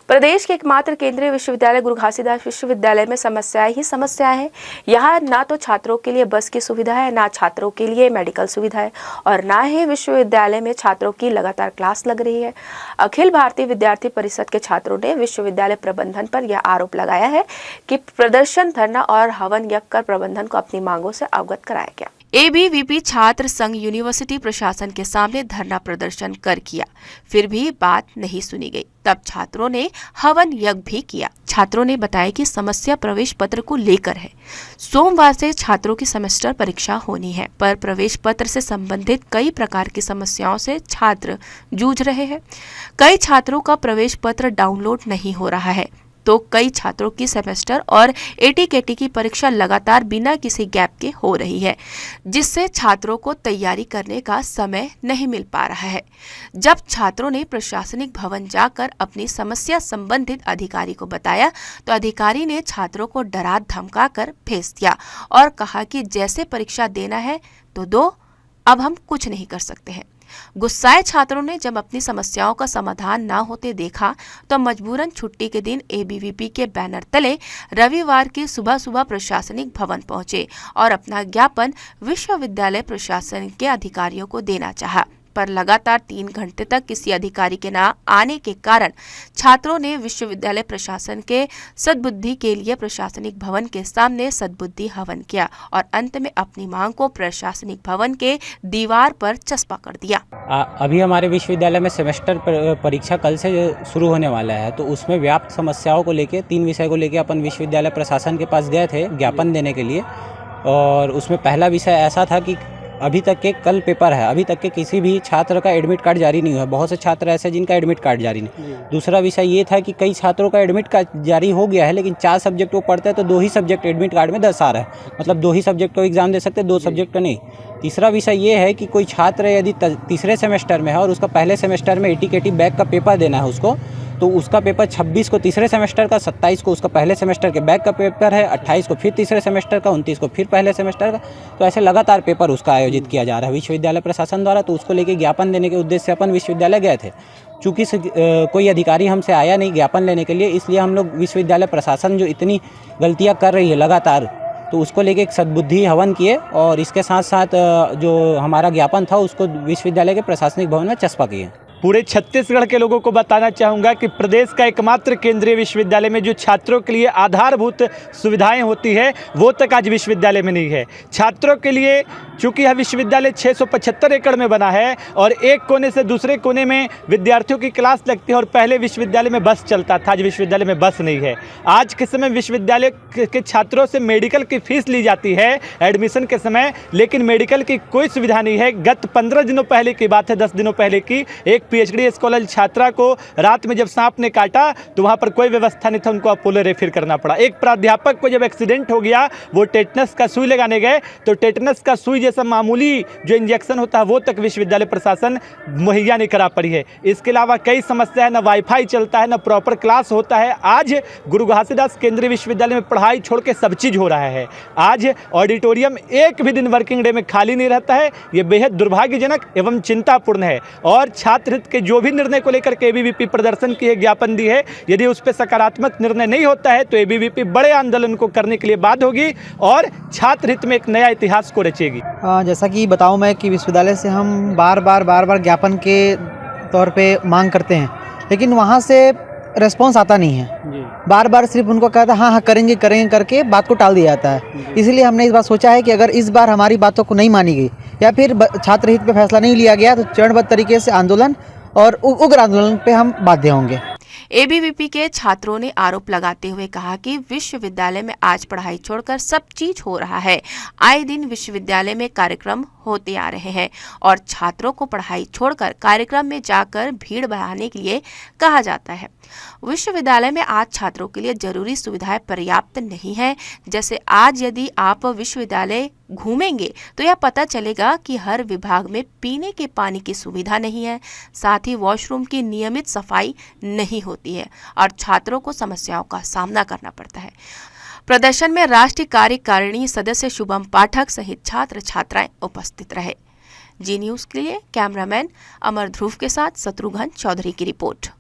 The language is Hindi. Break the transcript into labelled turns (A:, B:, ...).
A: प्रदेश के एकमात्र केंद्रीय विश्वविद्यालय गुरु घासीदास विश्वविद्यालय में समस्याएं ही समस्याएं हैं। यहाँ ना तो छात्रों के लिए बस की सुविधा है, ना छात्रों के लिए मेडिकल सुविधा है और ना ही विश्वविद्यालय में छात्रों की लगातार क्लास लग रही है। अखिल भारतीय विद्यार्थी परिषद के छात्रों ने विश्वविद्यालय प्रबंधन पर यह आरोप लगाया है कि प्रदर्शन, धरना और हवन यज्ञ कर प्रबंधन को अपनी मांगों से अवगत कराया गया। एबीवीपी छात्र संघ यूनिवर्सिटी प्रशासन के सामने धरना प्रदर्शन कर किया, फिर भी बात नहीं सुनी गई। तब छात्रों ने हवन यज्ञ भी किया। छात्रों ने बताया कि समस्या प्रवेश पत्र को लेकर है। सोमवार से छात्रों की सेमेस्टर परीक्षा होनी है, पर प्रवेश पत्र से संबंधित कई प्रकार की समस्याओं से छात्र जूझ रहे हैं। कई छात्रों का प्रवेश पत्र डाउनलोड नहीं हो रहा है, तो कई छात्रों की सेमेस्टर और एटीकेटी की परीक्षा लगातार बिना किसी गैप के हो रही है, जिससे छात्रों को तैयारी करने का समय नहीं मिल पा रहा है। जब छात्रों ने प्रशासनिक भवन जाकर अपनी समस्या संबंधित अधिकारी को बताया, तो अधिकारी ने छात्रों को डरा धमका कर भेज दिया और कहा कि जैसे परीक्षा देना है तो दो, अब हम कुछ नहीं कर सकते हैं। गुस्साए छात्रों ने जब अपनी समस्याओं का समाधान न होते देखा, तो मजबूरन छुट्टी के दिन एबीवीपी के बैनर तले रविवार की सुबह सुबह प्रशासनिक भवन पहुंचे और अपना ज्ञापन विश्वविद्यालय प्रशासन के अधिकारियों को देना चाहा, पर लगातार 3 घंटे तक किसी अधिकारी के न आने के कारण छात्रों ने विश्वविद्यालय प्रशासन के सद्बुद्धि के लिए प्रशासनिक भवन के सामने सद्बुद्धि हवन किया और अंत में अपनी मांग को प्रशासनिक भवन के दीवार पर चस्पा कर दिया।
B: अभी हमारे विश्वविद्यालय में सेमेस्टर परीक्षा कल से शुरू होने वाला है, तो उसमें व्याप्त समस्याओं को लेकर 3 विषय को लेकर अपन विश्वविद्यालय प्रशासन के पास गए थे ज्ञापन देने के लिए। और उसमें पहला विषय ऐसा था कि अभी तक के कल पेपर है, अभी तक के किसी भी छात्र का एडमिट कार्ड जारी नहीं हुआ। बहुत से छात्र ऐसे जिनका एडमिट कार्ड जारी नहीं। दूसरा विषय ये था कि कई छात्रों का एडमिट कार्ड जारी हो गया है, लेकिन 4 सब्जेक्ट वो पढ़ते हैं तो 2 ही सब्जेक्ट एडमिट कार्ड में दर्शा रहा है, मतलब 2 ही सब्जेक्ट को एग्जाम दे सकते हैं, 2 सब्जेक्ट को नहीं। तीसरा विषय ये है कि कोई छात्र यदि तीसरे सेमेस्टर में है और उसका पहले सेमेस्टर में एटीकेटी बैक का पेपर देना है उसको, तो उसका पेपर 26 को तीसरे सेमेस्टर का, 27 को उसका पहले सेमेस्टर के बैक का पेपर है, 28 को फिर तीसरे सेमेस्टर का, 29 को फिर पहले सेमेस्टर का। तो ऐसे लगातार पेपर उसका आयोजित किया जा रहा है विश्वविद्यालय प्रशासन द्वारा। तो उसको लेके ज्ञापन देने के उद्देश्य से अपन विश्वविद्यालय गए थे। चूँकि कोई अधिकारी हमसे आया नहीं ज्ञापन लेने के लिए, इसलिए हम लोग विश्वविद्यालय प्रशासन जो इतनी गलतियाँ कर रही है लगातार, तो उसको लेके एक सद्बुद्धि हवन किए और इसके साथ साथ जो हमारा ज्ञापन था उसको विश्वविद्यालय के प्रशासनिक भवन में चस्पा किए।
C: पूरे छत्तीसगढ़ के लोगों को बताना चाहूँगा कि प्रदेश का एकमात्र केंद्रीय विश्वविद्यालय में जो छात्रों के लिए आधारभूत सुविधाएं होती है वो तक आज विश्वविद्यालय में नहीं है। छात्रों के लिए चूँकि यह विश्वविद्यालय 675 एकड़ में बना है और एक कोने से दूसरे कोने में विद्यार्थियों की क्लास लगती है और पहले विश्वविद्यालय में बस चलता था, आज विश्वविद्यालय में बस नहीं है। आज के समय विश्वविद्यालय के छात्रों से मेडिकल की फीस ली जाती है एडमिशन के समय, लेकिन मेडिकल की कोई सुविधा नहीं है। गत 15 दिनों पहले की बात है, 10 दिनों पहले की, एक पीएचडी स्कॉलर छात्रा को रात में जब सांप ने काटा तो वहां पर कोई व्यवस्था नहीं था, उनको अपोलो रेफर करना पड़ा। एक प्राध्यापक को जब एक्सीडेंट हो गया, वो टेटनस का सुई लगाने गए तो टेटनस का सुई जैसा मामूली जो इंजेक्शन होता है वो तक विश्वविद्यालय प्रशासन मुहैया नहीं करा पड़ी है। इसके अलावा कई समस्या है, ना वाईफाई चलता है, ना प्रॉपर क्लास होता है। आज गुरु घासीदास केंद्रीय विश्वविद्यालय में पढ़ाई छोड़ के सब चीज हो रहा है। आज ऑडिटोरियम एक भी दिन वर्किंग डे में खाली नहीं रहता है। ये बेहद दुर्भाग्यजनक एवं चिंतापूर्ण है और छात्र हित के जो भी निर्णय को लेकर के एबीवीपी प्रदर्शन की है, ज्ञापन दी है, यदि उस पर सकारात्मक निर्णय नहीं होता है तो एबीवीपी बड़े आंदोलन को करने के लिए बाध्य होगी और छात्र हित में एक नया इतिहास को रचेगी।
D: जैसा कि बताऊं मैं कि विश्वविद्यालय से हम बार बार ज्ञापन के तौर पे मांग करते हैं, लेकिन वहाँ से रेस्पॉन्स आता नहीं है। बार बार सिर्फ उनको कहता है हाँ करेंगे करके बात को टाल दिया जाता है। इसलिए हमने इस बार सोचा है कि अगर इस बार हमारी बातों को नहीं मानी गई या फिर छात्र हित पे फैसला नहीं लिया गया तो चरणबद्ध तरीके से आंदोलन और उग्र आंदोलन पे हम बाध्य होंगे।
A: एबीवीपी के छात्रों ने आरोप लगाते हुए कहा कि विश्वविद्यालय में आज पढ़ाई छोड़कर सब चीज हो रहा है। आए दिन विश्वविद्यालय में कार्यक्रम होते आ रहे हैं और छात्रों को पढ़ाई छोड़कर कार्यक्रम में जाकर भीड़ बढ़ाने के लिए कहा जाता है। विश्वविद्यालय में आज छात्रों के लिए जरूरी सुविधाएं पर्याप्त नहीं है। जैसे आज यदि आप विश्वविद्यालय घूमेंगे तो यह पता चलेगा कि हर विभाग में पीने के पानी की सुविधा नहीं है, साथ ही वॉशरूम की नियमित सफाई नहीं होती है और छात्रों को समस्याओं का सामना करना पड़ता है। प्रदर्शन में राष्ट्रीय कार्यकारिणी सदस्य शुभम पाठक सहित छात्र छात्राएं उपस्थित रहे। जी न्यूज के लिए कैमरामैन अमर ध्रुव के साथ शत्रुघ्न चौधरी की रिपोर्ट।